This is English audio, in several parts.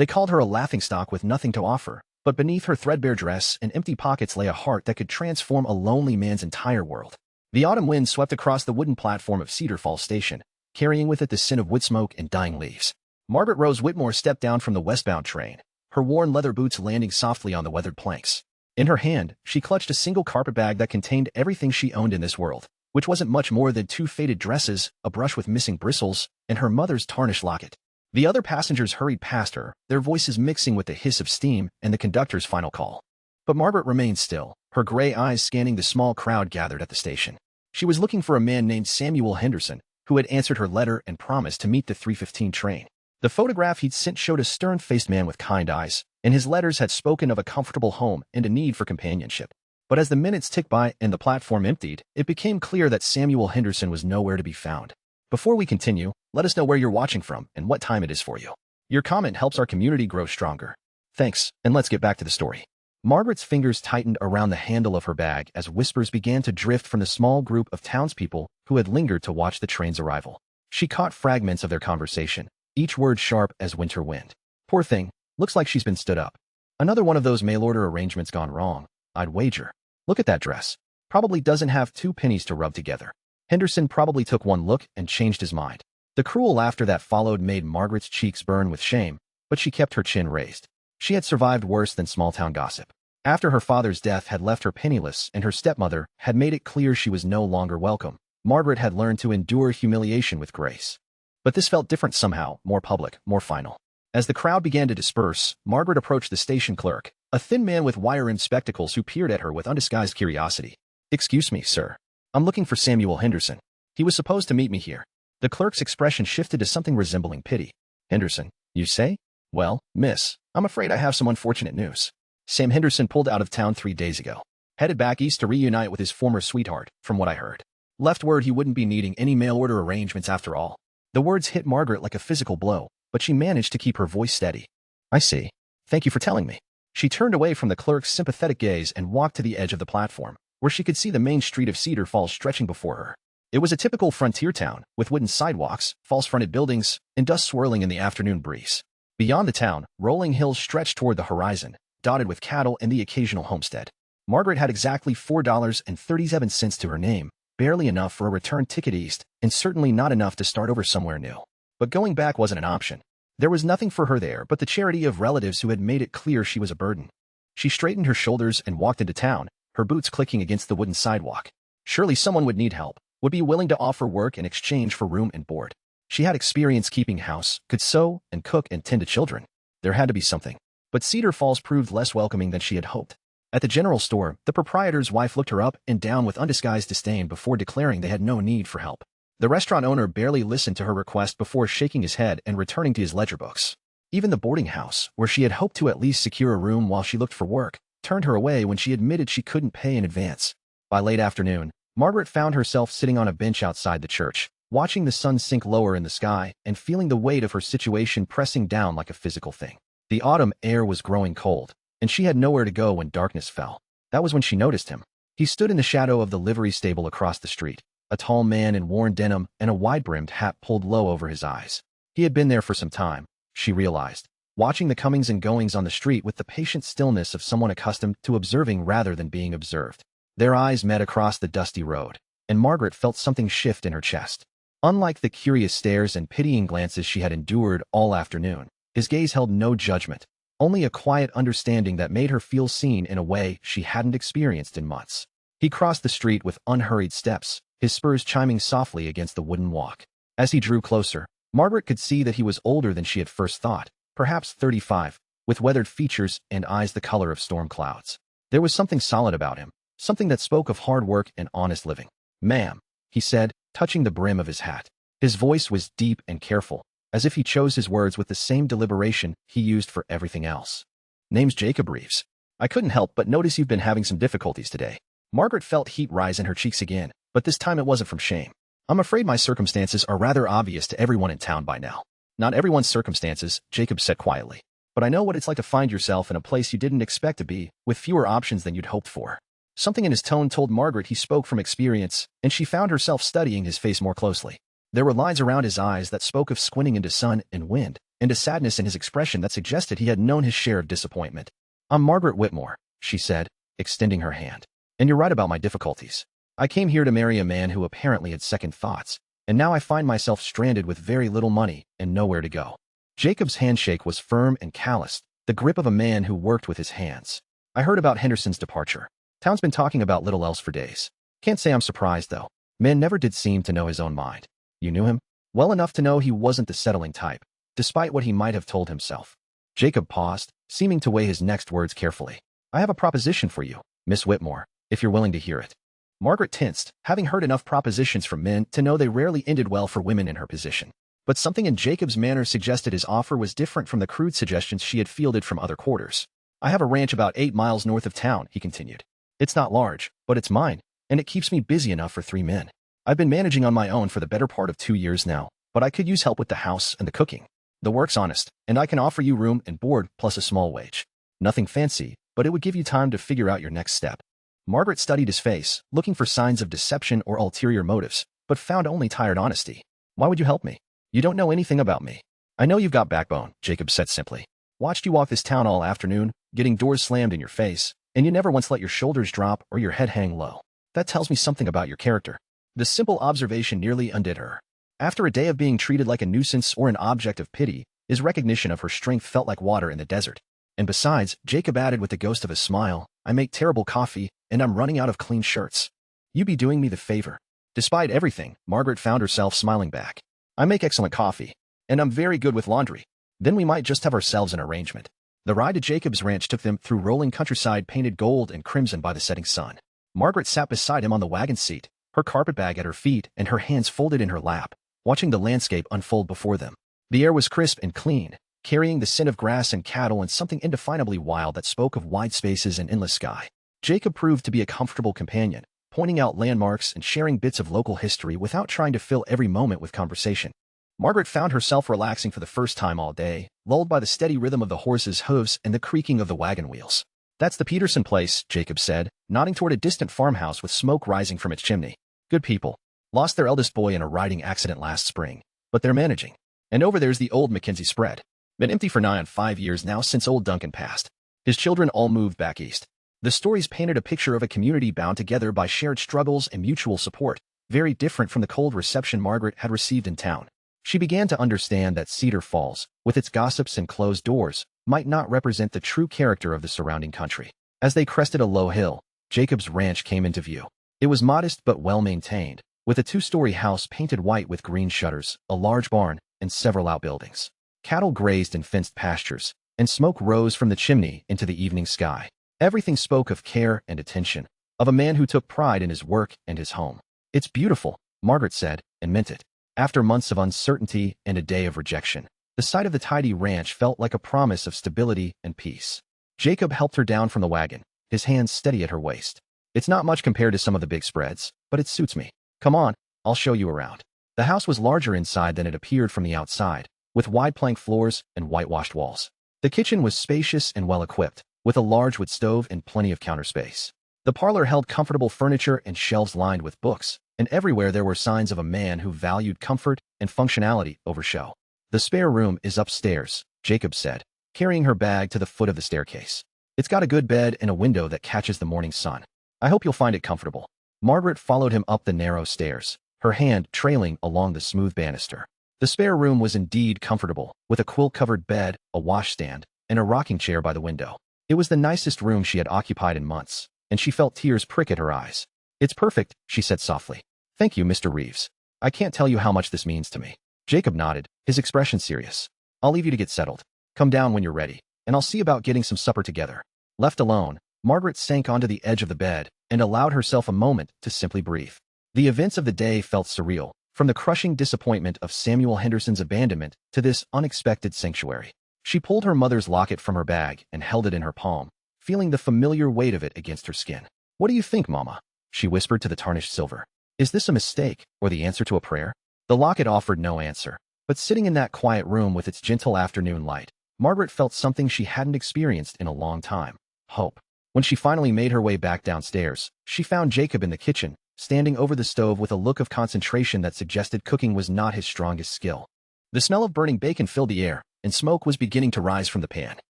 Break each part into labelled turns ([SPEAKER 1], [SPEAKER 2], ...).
[SPEAKER 1] They called her a laughingstock with nothing to offer, but beneath her threadbare dress and empty pockets lay a heart that could transform a lonely man's entire world. The autumn wind swept across the wooden platform of Cedar Falls Station, carrying with it the scent of wood smoke and dying leaves. Margaret Rose Whitmore stepped down from the westbound train, her worn leather boots landing softly on the weathered planks. In her hand, she clutched a single carpet bag that contained everything she owned in this world, which wasn't much more than 2 faded dresses, a brush with missing bristles, and her mother's tarnished locket. The other passengers hurried past her, their voices mixing with the hiss of steam and the conductor's final call. But Margaret remained still, her gray eyes scanning the small crowd gathered at the station. She was looking for a man named Samuel Henderson, who had answered her letter and promised to meet the 3:15 train. The photograph he'd sent showed a stern-faced man with kind eyes, and his letters had spoken of a comfortable home and a need for companionship. But as the minutes ticked by and the platform emptied, it became clear that Samuel Henderson was nowhere to be found. Before we continue, let us know where you're watching from and what time it is for you. Your comment helps our community grow stronger. Thanks, and let's get back to the story. Margaret's fingers tightened around the handle of her bag as whispers began to drift from the small group of townspeople who had lingered to watch the train's arrival. She caught fragments of their conversation, each word sharp as winter wind. Poor thing, looks like she's been stood up. Another one of those mail-order arrangements gone wrong, I'd wager. Look at that dress. Probably doesn't have 2 pennies to rub together. Henderson probably took one look and changed his mind. The cruel laughter that followed made Margaret's cheeks burn with shame, but she kept her chin raised. She had survived worse than small-town gossip. After her father's death had left her penniless and her stepmother had made it clear she was no longer welcome, Margaret had learned to endure humiliation with grace. But this felt different somehow, more public, more final. As the crowd began to disperse, Margaret approached the station clerk, a thin man with wire-rimmed spectacles who peered at her with undisguised curiosity. "Excuse me, sir. I'm looking for Samuel Henderson. He was supposed to meet me here." The clerk's expression shifted to something resembling pity. "Henderson, you say? Well, miss, I'm afraid I have some unfortunate news. Sam Henderson pulled out of town 3 days ago. Headed back east to reunite with his former sweetheart, from what I heard. Left word he wouldn't be needing any mail-order arrangements after all." The words hit Margaret like a physical blow, but she managed to keep her voice steady. "I see. Thank you for telling me." She turned away from the clerk's sympathetic gaze and walked to the edge of the platform, where she could see the main street of Cedar Falls stretching before her. It was a typical frontier town, with wooden sidewalks, false-fronted buildings, and dust swirling in the afternoon breeze. Beyond the town, rolling hills stretched toward the horizon, dotted with cattle and the occasional homestead. Margaret had exactly $4.37 to her name, barely enough for a return ticket east, and certainly not enough to start over somewhere new. But going back wasn't an option. There was nothing for her there but the charity of relatives who had made it clear she was a burden. She straightened her shoulders and walked into town, her boots clicking against the wooden sidewalk. Surely someone would need help, would be willing to offer work in exchange for room and board. She had experience keeping house, could sew and cook and tend to children. There had to be something. But Cedar Falls proved less welcoming than she had hoped. At the general store, the proprietor's wife looked her up and down with undisguised disdain before declaring they had no need for help. The restaurant owner barely listened to her request before shaking his head and returning to his ledger books. Even the boarding house, where she had hoped to at least secure a room while she looked for work, turned her away when she admitted she couldn't pay in advance. By late afternoon, Margaret found herself sitting on a bench outside the church, watching the sun sink lower in the sky and feeling the weight of her situation pressing down like a physical thing. The autumn air was growing cold, and she had nowhere to go when darkness fell. That was when she noticed him. He stood in the shadow of the livery stable across the street, a tall man in worn denim and a wide-brimmed hat pulled low over his eyes. He had been there for some time, she realized, watching the comings and goings on the street with the patient stillness of someone accustomed to observing rather than being observed. Their eyes met across the dusty road, and Margaret felt something shift in her chest. Unlike the curious stares and pitying glances she had endured all afternoon, his gaze held no judgment, only a quiet understanding that made her feel seen in a way she hadn't experienced in months. He crossed the street with unhurried steps, his spurs chiming softly against the wooden walk. As he drew closer, Margaret could see that he was older than she had first thought, perhaps 35, with weathered features and eyes the color of storm clouds. There was something solid about him, something that spoke of hard work and honest living. "Ma'am," he said, touching the brim of his hat. His voice was deep and careful, as if he chose his words with the same deliberation he used for everything else. "Name's Jacob Reeves. I couldn't help but notice you've been having some difficulties today." Margaret felt heat rise in her cheeks again, but this time it wasn't from shame. "I'm afraid my circumstances are rather obvious to everyone in town by now." "Not everyone's circumstances," Jacob said quietly. "But I know what it's like to find yourself in a place you didn't expect to be, with fewer options than you'd hoped for." Something in his tone told Margaret he spoke from experience, and she found herself studying his face more closely. There were lines around his eyes that spoke of squinting into sun and wind, and a sadness in his expression that suggested he had known his share of disappointment. "I'm Margaret Whitmore," she said, extending her hand. "And you're right about my difficulties. I came here to marry a man who apparently had second thoughts, and now I find myself stranded with very little money and nowhere to go." Jacob's handshake was firm and calloused, the grip of a man who worked with his hands. "I heard about Henderson's departure. Town's been talking about little else for days. Can't say I'm surprised, though. Man never did seem to know his own mind. You knew him well enough to know he wasn't the settling type, despite what he might have told himself." Jacob paused, seeming to weigh his next words carefully. "I have a proposition for you, Miss Whitmore, if you're willing to hear it." Margaret tensed, having heard enough propositions from men to know they rarely ended well for women in her position. But something in Jacob's manner suggested his offer was different from the crude suggestions she had fielded from other quarters. "I have a ranch about 8 miles north of town," he continued. "It's not large, but it's mine, and it keeps me busy enough for 3 men. I've been managing on my own for the better part of 2 years now, but I could use help with the house and the cooking. The work's honest, and I can offer you room and board plus a small wage. Nothing fancy, but it would give you time to figure out your next step." Margaret studied his face, looking for signs of deception or ulterior motives, but found only tired honesty. "Why would you help me? You don't know anything about me." "I know you've got backbone," Jacob said simply. "Watched you walk this town all afternoon, getting doors slammed in your face, and you never once let your shoulders drop or your head hang low. That tells me something about your character." The simple observation nearly undid her. After a day of being treated like a nuisance or an object of pity, his recognition of her strength felt like water in the desert. "And besides," Jacob added with the ghost of a smile, "I make terrible coffee, and I'm running out of clean shirts. You be doing me the favor." Despite everything, Margaret found herself smiling back. "I make excellent coffee, and I'm very good with laundry. Then we might just have ourselves an arrangement." The ride to Jacob's ranch took them through rolling countryside painted gold and crimson by the setting sun. Margaret sat beside him on the wagon seat, her carpetbag at her feet and her hands folded in her lap, watching the landscape unfold before them. The air was crisp and clean, carrying the scent of grass and cattle and something indefinably wild that spoke of wide spaces and endless sky. Jacob proved to be a comfortable companion, pointing out landmarks and sharing bits of local history without trying to fill every moment with conversation. Margaret found herself relaxing for the first time all day, lulled by the steady rhythm of the horses' hooves and the creaking of the wagon wheels. "That's the Peterson place," Jacob said, nodding toward a distant farmhouse with smoke rising from its chimney. "Good people. Lost their eldest boy in a riding accident last spring, but they're managing. And over there's the old Mackenzie spread. Been empty for nigh on 5 years now since old Duncan passed. His children all moved back east." The stories painted a picture of a community bound together by shared struggles and mutual support, very different from the cold reception Margaret had received in town. She began to understand that Cedar Falls, with its gossips and closed doors, might not represent the true character of the surrounding country. As they crested a low hill, Jacob's ranch came into view. It was modest but well-maintained, with a 2-story house painted white with green shutters, a large barn, and several outbuildings. Cattle grazed in fenced pastures, and smoke rose from the chimney into the evening sky. Everything spoke of care and attention, of a man who took pride in his work and his home. "It's beautiful," Margaret said, and meant it. After months of uncertainty and a day of rejection, the sight of the tidy ranch felt like a promise of stability and peace. Jacob helped her down from the wagon, his hands steady at her waist. "It's not much compared to some of the big spreads, but it suits me. Come on, I'll show you around." The house was larger inside than it appeared from the outside, with wide plank floors and whitewashed walls. The kitchen was spacious and well-equipped, with a large wood stove and plenty of counter space. The parlor held comfortable furniture and shelves lined with books, and everywhere there were signs of a man who valued comfort and functionality over show. "The spare room is upstairs," Jacob said, carrying her bag to the foot of the staircase. "It's got a good bed and a window that catches the morning sun. I hope you'll find it comfortable." Margaret followed him up the narrow stairs, her hand trailing along the smooth banister. The spare room was indeed comfortable, with a quilt-covered bed, a washstand, and a rocking chair by the window. It was the nicest room she had occupied in months, and she felt tears prick at her eyes. "It's perfect," she said softly. "Thank you, Mr. Reeves. I can't tell you how much this means to me." Jacob nodded, his expression serious. "I'll leave you to get settled. Come down when you're ready, and I'll see about getting some supper together." Left alone, Margaret sank onto the edge of the bed and allowed herself a moment to simply breathe. The events of the day felt surreal, from the crushing disappointment of Samuel Henderson's abandonment to this unexpected sanctuary. She pulled her mother's locket from her bag and held it in her palm, feeling the familiar weight of it against her skin. "What do you think, Mama?" she whispered to the tarnished silver. "Is this a mistake, or the answer to a prayer?" The locket offered no answer, but sitting in that quiet room with its gentle afternoon light, Margaret felt something she hadn't experienced in a long time: hope. When she finally made her way back downstairs, she found Jacob in the kitchen, standing over the stove with a look of concentration that suggested cooking was not his strongest skill. The smell of burning bacon filled the air, and smoke was beginning to rise from the pan.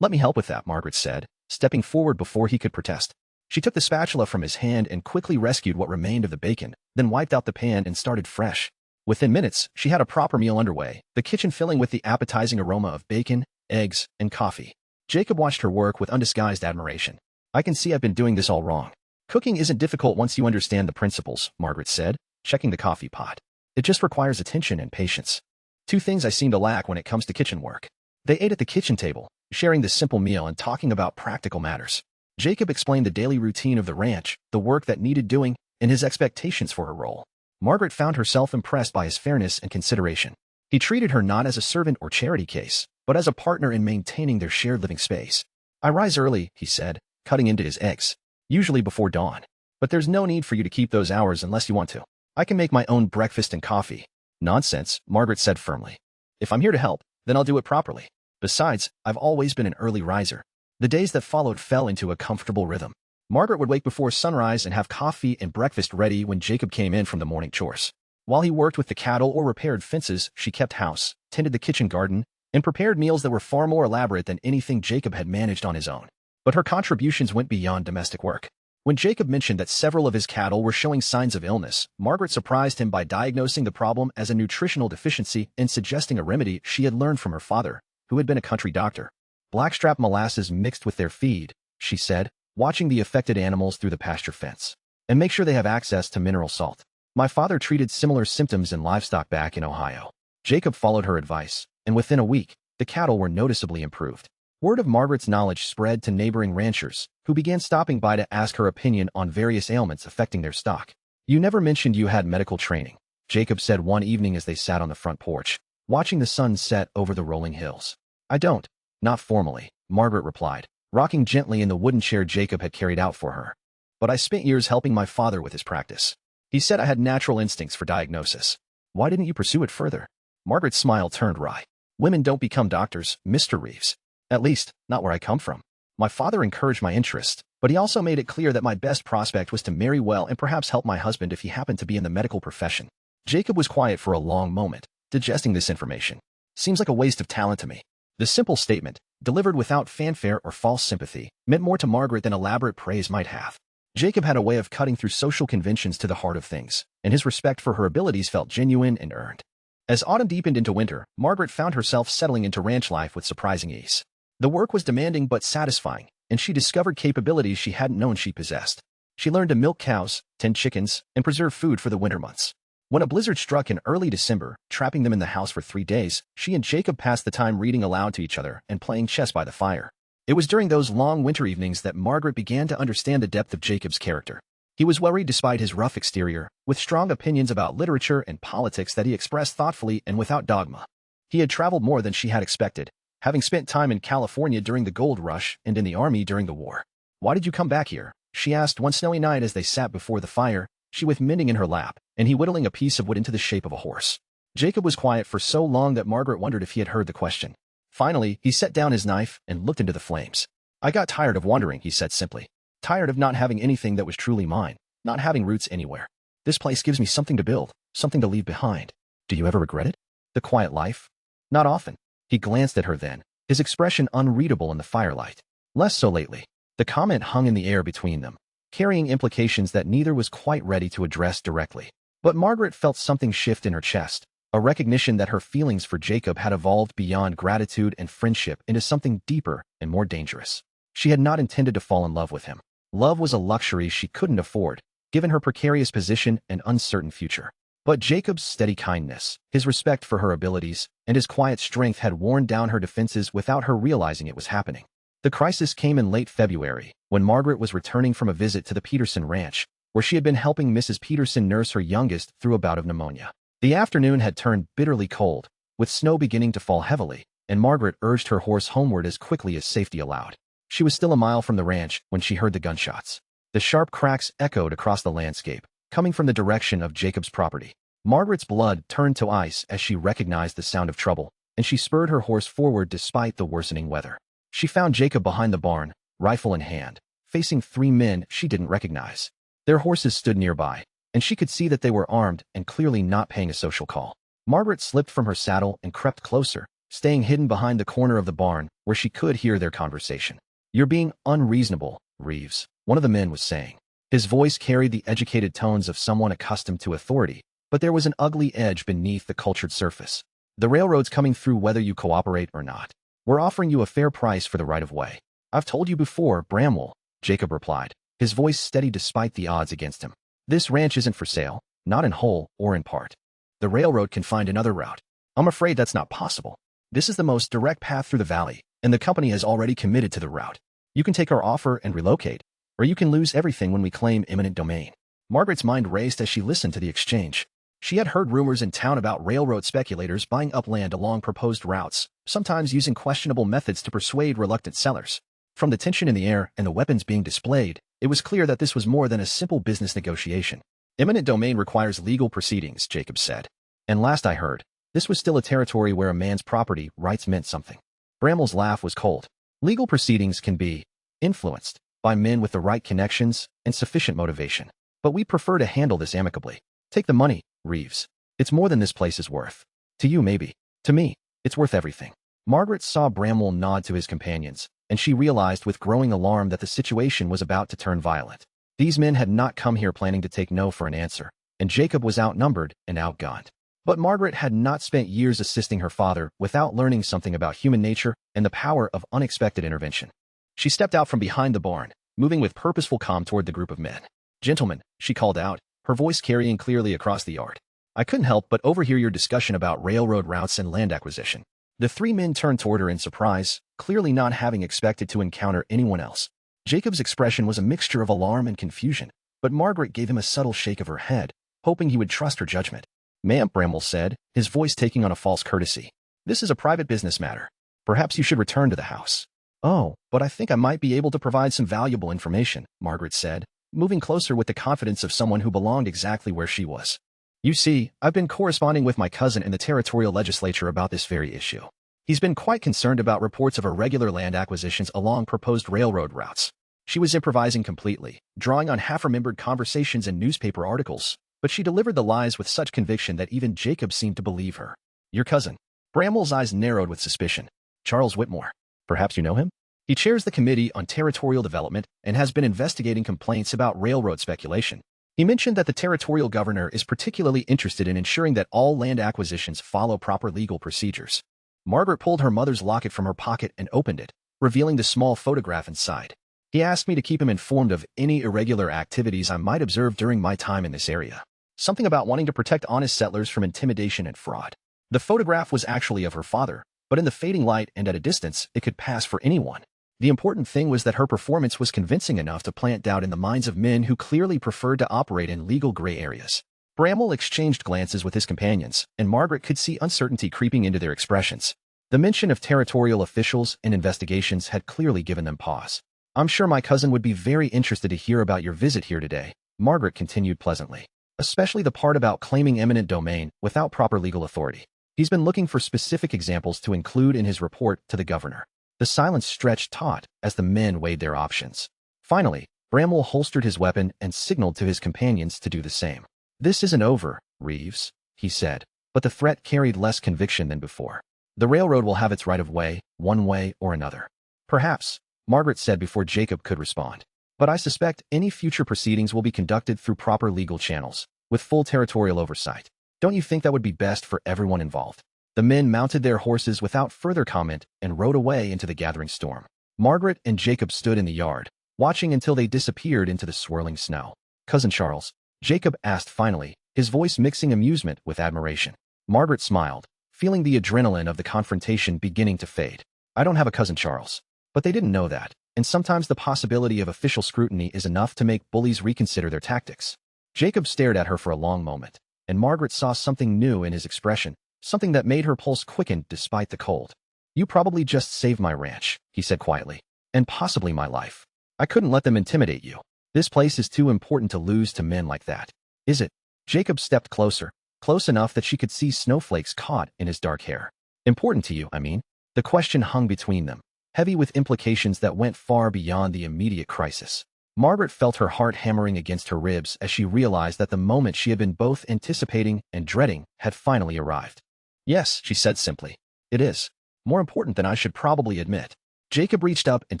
[SPEAKER 1] "Let me help with that," Margaret said, stepping forward before he could protest. She took the spatula from his hand and quickly rescued what remained of the bacon, then wiped out the pan and started fresh. Within minutes, she had a proper meal underway, the kitchen filling with the appetizing aroma of bacon, eggs, and coffee. Jacob watched her work with undisguised admiration. "I can see I've been doing this all wrong." "Cooking isn't difficult once you understand the principles," Margaret said, checking the coffee pot. "It just requires attention and patience. Two things I seem to lack when it comes to kitchen work." They ate at the kitchen table, sharing the simple meal and talking about practical matters. Jacob explained the daily routine of the ranch, the work that needed doing, and his expectations for her role. Margaret found herself impressed by his fairness and consideration. He treated her not as a servant or charity case, but as a partner in maintaining their shared living space. "I rise early," he said, cutting into his eggs, "usually before dawn. But there's no need for you to keep those hours unless you want to. I can make my own breakfast and coffee." "Nonsense," Margaret said firmly. "If I'm here to help, then I'll do it properly. Besides, I've always been an early riser." The days that followed fell into a comfortable rhythm. Margaret would wake before sunrise and have coffee and breakfast ready when Jacob came in from the morning chores. While he worked with the cattle or repaired fences, she kept house, tended the kitchen garden, and prepared meals that were far more elaborate than anything Jacob had managed on his own. But her contributions went beyond domestic work. When Jacob mentioned that several of his cattle were showing signs of illness, Margaret surprised him by diagnosing the problem as a nutritional deficiency and suggesting a remedy she had learned from her father, who had been a country doctor. "Blackstrap molasses mixed with their feed," she said, watching the affected animals through the pasture fence. "And make sure they have access to mineral salt. My father treated similar symptoms in livestock back in Ohio." Jacob followed her advice, and within a week, the cattle were noticeably improved. Word of Margaret's knowledge spread to neighboring ranchers, who began stopping by to ask her opinion on various ailments affecting their stock. "You never mentioned you had medical training," Jacob said one evening as they sat on the front porch, watching the sun set over the rolling hills. "I don't. Not formally," Margaret replied, rocking gently in the wooden chair Jacob had carried out for her. "But I spent years helping my father with his practice. He said I had natural instincts for diagnosis." "Why didn't you pursue it further?" Margaret's smile turned wry. "Women don't become doctors, Mr. Reeves. At least, not where I come from. My father encouraged my interest, but he also made it clear that my best prospect was to marry well and perhaps help my husband if he happened to be in the medical profession." Jacob was quiet for a long moment, digesting this information. "Seems like a waste of talent to me." The simple statement, delivered without fanfare or false sympathy, meant more to Margaret than elaborate praise might have. Jacob had a way of cutting through social conventions to the heart of things, and his respect for her abilities felt genuine and earned. As autumn deepened into winter, Margaret found herself settling into ranch life with surprising ease. The work was demanding but satisfying, and she discovered capabilities she hadn't known she possessed. She learned to milk cows, tend chickens, and preserve food for the winter months. When a blizzard struck in early December, trapping them in the house for 3 days, she and Jacob passed the time reading aloud to each other and playing chess by the fire. It was during those long winter evenings that Margaret began to understand the depth of Jacob's character. He was well-read despite his rough exterior, with strong opinions about literature and politics that he expressed thoughtfully and without dogma. He had traveled more than she had expected, having spent time in California during the gold rush and in the army during the war. "Why did you come back here?" she asked one snowy night as they sat before the fire, she with mending in her lap, and he whittling a piece of wood into the shape of a horse. Jacob was quiet for so long that Margaret wondered if he had heard the question. Finally, he set down his knife and looked into the flames. "I got tired of wandering," he said simply. "Tired of not having anything that was truly mine, not having roots anywhere. This place gives me something to build, something to leave behind." "Do you ever regret it? The quiet life?" "Not often." He glanced at her then, his expression unreadable in the firelight. "Less so lately." The comment hung in the air between them, carrying implications that neither was quite ready to address directly. But Margaret felt something shift in her chest, a recognition that her feelings for Jacob had evolved beyond gratitude and friendship into something deeper and more dangerous. She had not intended to fall in love with him. Love was a luxury she couldn't afford, given her precarious position and uncertain future. But Jacob's steady kindness, his respect for her abilities, and his quiet strength had worn down her defenses without her realizing it was happening. The crisis came in late February, when Margaret was returning from a visit to the Peterson Ranch, where she had been helping Mrs. Peterson nurse her youngest through a bout of pneumonia. The afternoon had turned bitterly cold, with snow beginning to fall heavily, and Margaret urged her horse homeward as quickly as safety allowed. She was still a mile from the ranch when she heard the gunshots. The sharp cracks echoed across the landscape, coming from the direction of Jacob's property. Margaret's blood turned to ice as she recognized the sound of trouble, and she spurred her horse forward despite the worsening weather. She found Jacob behind the barn, rifle in hand, facing 3 men she didn't recognize. Their horses stood nearby, and she could see that they were armed and clearly not paying a social call. Margaret slipped from her saddle and crept closer, staying hidden behind the corner of the barn where she could hear their conversation. "You're being unreasonable, Reeves," one of the men was saying. His voice carried the educated tones of someone accustomed to authority, but there was an ugly edge beneath the cultured surface. "The railroad's coming through whether you cooperate or not. We're offering you a fair price for the right-of-way." "I've told you before, Bramwell," Jacob replied, his voice steady despite the odds against him. "This ranch isn't for sale, not in whole or in part. The railroad can find another route." "I'm afraid that's not possible. This is the most direct path through the valley, and the company has already committed to the route. You can take our offer and relocate, or you can lose everything when we claim eminent domain." Margaret's mind raced as she listened to the exchange. She had heard rumors in town about railroad speculators buying up land along proposed routes, sometimes using questionable methods to persuade reluctant sellers. From the tension in the air and the weapons being displayed, it was clear that this was more than a simple business negotiation. "Eminent domain requires legal proceedings," Jacob said. "And last I heard, this was still a territory where a man's property rights meant something." Bramwell's laugh was cold. "Legal proceedings can be influenced by men with the right connections and sufficient motivation. But we prefer to handle this amicably. Take the money, Reeves. It's more than this place is worth. To you, maybe. To me, it's worth everything." Margaret saw Bramwell nod to his companions, and she realized with growing alarm that the situation was about to turn violent. These men had not come here planning to take no for an answer, and Jacob was outnumbered and outgunned. But Margaret had not spent years assisting her father without learning something about human nature and the power of unexpected intervention. She stepped out from behind the barn, moving with purposeful calm toward the group of men. "Gentlemen," she called out, her voice carrying clearly across the yard. "I couldn't help but overhear your discussion about railroad routes and land acquisition." The three men turned toward her in surprise, clearly not having expected to encounter anyone else. Jacob's expression was a mixture of alarm and confusion, but Margaret gave him a subtle shake of her head, hoping he would trust her judgment. "Ma'am," Bramwell said, his voice taking on a false courtesy, "this is a private business matter. Perhaps you should return to the house." "Oh, but I think I might be able to provide some valuable information," Margaret said, moving closer with the confidence of someone who belonged exactly where she was. "You see, I've been corresponding with my cousin in the territorial legislature about this very issue. He's been quite concerned about reports of irregular land acquisitions along proposed railroad routes." She was improvising completely, drawing on half-remembered conversations and newspaper articles, but she delivered the lies with such conviction that even Jacob seemed to believe her. "Your cousin." Bramwell's eyes narrowed with suspicion. "Charles Whitmore. Perhaps you know him? He chairs the Committee on Territorial Development and has been investigating complaints about railroad speculation. He mentioned that the territorial governor is particularly interested in ensuring that all land acquisitions follow proper legal procedures." Margaret pulled her mother's locket from her pocket and opened it, revealing the small photograph inside. "He asked me to keep him informed of any irregular activities I might observe during my time in this area. Something about wanting to protect honest settlers from intimidation and fraud." The photograph was actually of her father, but in the fading light and at a distance, it could pass for anyone. The important thing was that her performance was convincing enough to plant doubt in the minds of men who clearly preferred to operate in legal gray areas. Bramwell exchanged glances with his companions, and Margaret could see uncertainty creeping into their expressions. The mention of territorial officials and investigations had clearly given them pause. "I'm sure my cousin would be very interested to hear about your visit here today," Margaret continued pleasantly. "Especially the part about claiming eminent domain without proper legal authority. He's been looking for specific examples to include in his report to the governor." The silence stretched taut as the men weighed their options. Finally, Bramwell holstered his weapon and signaled to his companions to do the same. "This isn't over, Reeves," he said, but the threat carried less conviction than before. "The railroad will have its right of way, one way or another." "Perhaps," Margaret said before Jacob could respond. "But I suspect any future proceedings will be conducted through proper legal channels, with full territorial oversight. Don't you think that would be best for everyone involved?" The men mounted their horses without further comment and rode away into the gathering storm. Margaret and Jacob stood in the yard, watching until they disappeared into the swirling snow. "Cousin Charles?" Jacob asked finally, his voice mixing amusement with admiration. Margaret smiled, feeling the adrenaline of the confrontation beginning to fade. "I don't have a cousin Charles." But they didn't know that, and sometimes the possibility of official scrutiny is enough to make bullies reconsider their tactics. Jacob stared at her for a long moment, and Margaret saw something new in his expression, something that made her pulse quicken despite the cold. "You probably just saved my ranch," he said quietly, "and possibly my life. I couldn't let them intimidate you. This place is too important to lose to men like that." "Is it?" Jacob stepped closer, close enough that she could see snowflakes caught in his dark hair. "Important to you, I mean?" The question hung between them, heavy with implications that went far beyond the immediate crisis. Margaret felt her heart hammering against her ribs as she realized that the moment she had been both anticipating and dreading had finally arrived. Yes, she said simply. It is. More important than I should probably admit. Jacob reached up and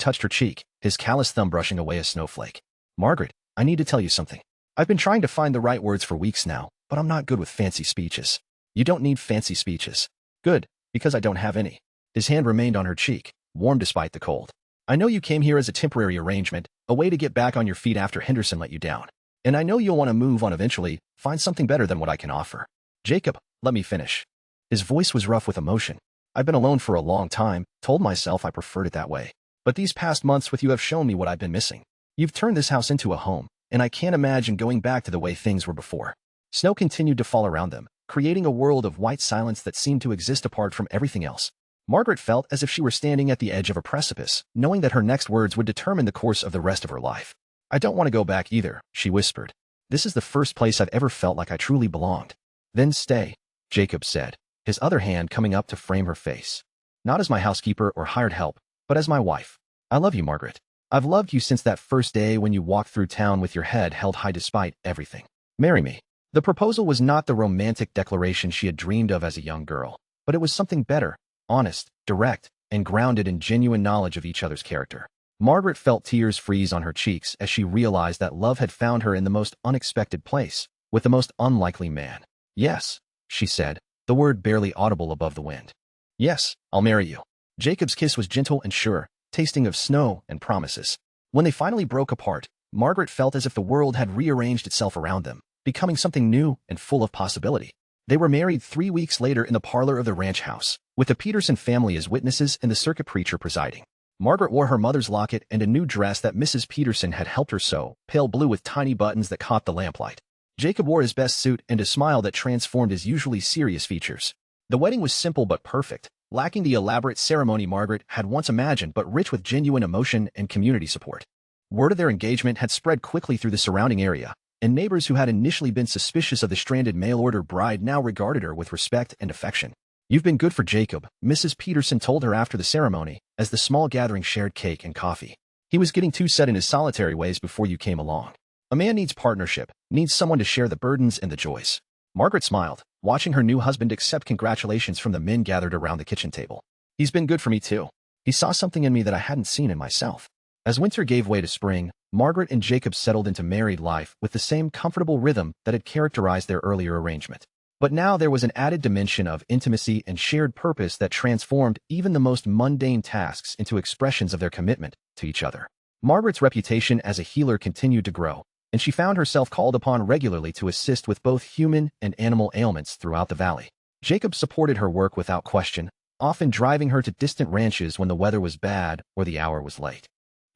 [SPEAKER 1] touched her cheek, his callous thumb brushing away a snowflake. Margaret, I need to tell you something. I've been trying to find the right words for weeks now, but I'm not good with fancy speeches. You don't need fancy speeches. Good, because I don't have any. His hand remained on her cheek, warm despite the cold. I know you came here as a temporary arrangement, a way to get back on your feet after Henderson let you down. And I know you'll want to move on eventually, find something better than what I can offer. Jacob, let me finish. His voice was rough with emotion. I've been alone for a long time, told myself I preferred it that way. But these past months with you have shown me what I've been missing. You've turned this house into a home, and I can't imagine going back to the way things were before. Snow continued to fall around them, creating a world of white silence that seemed to exist apart from everything else. Margaret felt as if she were standing at the edge of a precipice, knowing that her next words would determine the course of the rest of her life. I don't want to go back either, she whispered. This is the first place I've ever felt like I truly belonged. Then stay, Jacob said, his other hand coming up to frame her face. Not as my housekeeper or hired help, but as my wife. I love you, Margaret. I've loved you since that first day when you walked through town with your head held high despite everything. Marry me. The proposal was not the romantic declaration she had dreamed of as a young girl, but it was something better, honest, direct, and grounded in genuine knowledge of each other's character. Margaret felt tears freeze on her cheeks as she realized that love had found her in the most unexpected place, with the most unlikely man. Yes, she said, the word barely audible above the wind. Yes, I'll marry you. Jacob's kiss was gentle and sure, tasting of snow and promises. When they finally broke apart, Margaret felt as if the world had rearranged itself around them, becoming something new and full of possibility. They were married 3 weeks later in the parlor of the ranch house, with the Peterson family as witnesses and the circuit preacher presiding. Margaret wore her mother's locket and a new dress that Mrs. Peterson had helped her sew, pale blue with tiny buttons that caught the lamplight. Jacob wore his best suit and a smile that transformed his usually serious features. The wedding was simple but perfect, lacking the elaborate ceremony Margaret had once imagined but rich with genuine emotion and community support. Word of their engagement had spread quickly through the surrounding area, and neighbors who had initially been suspicious of the stranded mail-order bride now regarded her with respect and affection. You've been good for Jacob, Mrs. Peterson told her after the ceremony, as the small gathering shared cake and coffee. He was getting too set in his solitary ways before you came along. A man needs partnership, needs someone to share the burdens and the joys. Margaret smiled, watching her new husband accept congratulations from the men gathered around the kitchen table. He's been good for me too. He saw something in me that I hadn't seen in myself. As winter gave way to spring, Margaret and Jacob settled into married life with the same comfortable rhythm that had characterized their earlier arrangement. But now there was an added dimension of intimacy and shared purpose that transformed even the most mundane tasks into expressions of their commitment to each other. Margaret's reputation as a healer continued to grow, and she found herself called upon regularly to assist with both human and animal ailments throughout the valley. Jacob supported her work without question, often driving her to distant ranches when the weather was bad or the hour was late.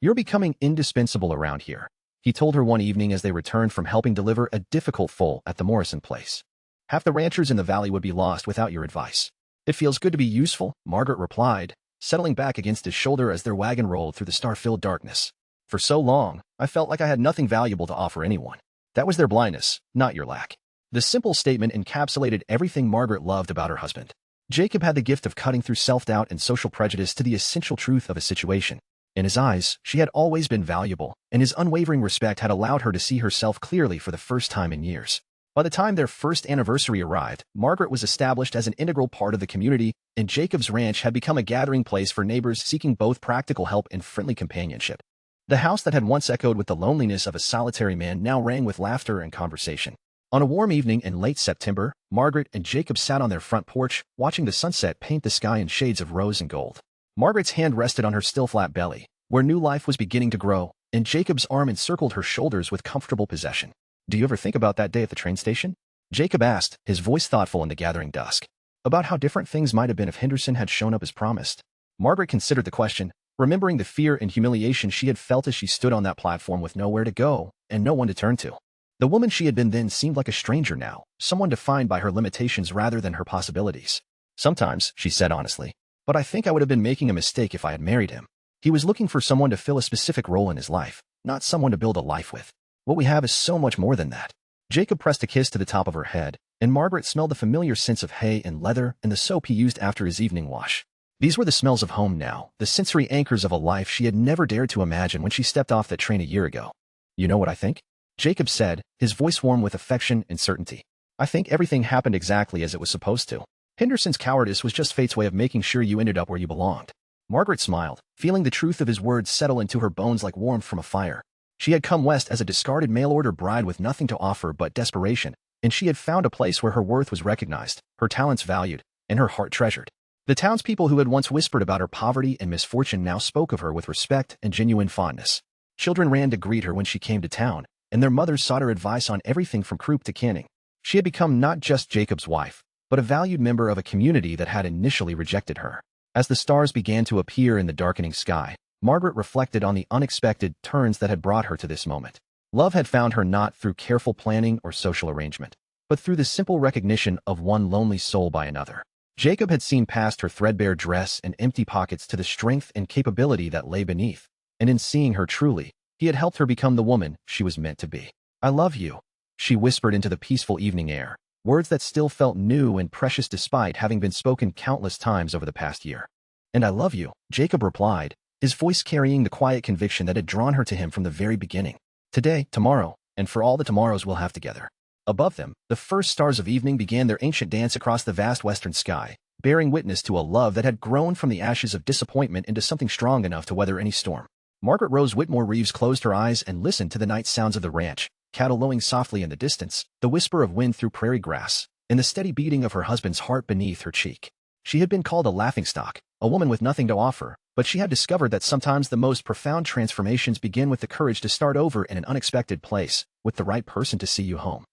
[SPEAKER 1] You're becoming indispensable around here, he told her one evening as they returned from helping deliver a difficult foal at the Morrison place. Half the ranchers in the valley would be lost without your advice. It feels good to be useful, Margaret replied, settling back against his shoulder as their wagon rolled through the star-filled darkness. For so long, I felt like I had nothing valuable to offer anyone. That was their blindness, not your lack. The simple statement encapsulated everything Margaret loved about her husband. Jacob had the gift of cutting through self-doubt and social prejudice to the essential truth of a situation. In his eyes, she had always been valuable, and his unwavering respect had allowed her to see herself clearly for the first time in years. By the time their first anniversary arrived, Margaret was established as an integral part of the community, and Jacob's ranch had become a gathering place for neighbors seeking both practical help and friendly companionship. The house that had once echoed with the loneliness of a solitary man now rang with laughter and conversation. On a warm evening in late September, Margaret and Jacob sat on their front porch, watching the sunset paint the sky in shades of rose and gold. Margaret's hand rested on her still flat belly, where new life was beginning to grow, and Jacob's arm encircled her shoulders with comfortable possession. Do you ever think about that day at the train station? Jacob asked, his voice thoughtful in the gathering dusk. About how different things might have been if Henderson had shown up as promised. Margaret considered the question, remembering the fear and humiliation she had felt as she stood on that platform with nowhere to go and no one to turn to. The woman she had been then seemed like a stranger now, someone defined by her limitations rather than her possibilities. Sometimes, she said honestly, but I think I would have been making a mistake if I had married him. He was looking for someone to fill a specific role in his life, not someone to build a life with. What we have is so much more than that. Jacob pressed a kiss to the top of her head, and Margaret smelled the familiar scents of hay and leather and the soap he used after his evening wash. These were the smells of home now, the sensory anchors of a life she had never dared to imagine when she stepped off that train a year ago. You know what I think? Jacob said, his voice warm with affection and certainty. I think everything happened exactly as it was supposed to. Henderson's cowardice was just fate's way of making sure you ended up where you belonged. Margaret smiled, feeling the truth of his words settle into her bones like warmth from a fire. She had come west as a discarded mail-order bride with nothing to offer but desperation, and she had found a place where her worth was recognized, her talents valued, and her heart treasured. The townspeople who had once whispered about her poverty and misfortune now spoke of her with respect and genuine fondness. Children ran to greet her when she came to town, and their mothers sought her advice on everything from croup to canning. She had become not just Jacob's wife, but a valued member of a community that had initially rejected her. As the stars began to appear in the darkening sky, Margaret reflected on the unexpected turns that had brought her to this moment. Love had found her not through careful planning or social arrangement, but through the simple recognition of one lonely soul by another. Jacob had seen past her threadbare dress and empty pockets to the strength and capability that lay beneath, and in seeing her truly, he had helped her become the woman she was meant to be. I love you, she whispered into the peaceful evening air, words that still felt new and precious despite having been spoken countless times over the past year. And I love you, Jacob replied, his voice carrying the quiet conviction that had drawn her to him from the very beginning. Today, tomorrow, and for all the tomorrows we'll have together. Above them, the first stars of evening began their ancient dance across the vast western sky, bearing witness to a love that had grown from the ashes of disappointment into something strong enough to weather any storm. Margaret Rose Whitmore Reeves closed her eyes and listened to the night sounds of the ranch, cattle lowing softly in the distance, the whisper of wind through prairie grass, and the steady beating of her husband's heart beneath her cheek. She had been called a laughingstock, a woman with nothing to offer, but she had discovered that sometimes the most profound transformations begin with the courage to start over in an unexpected place, with the right person to see you home.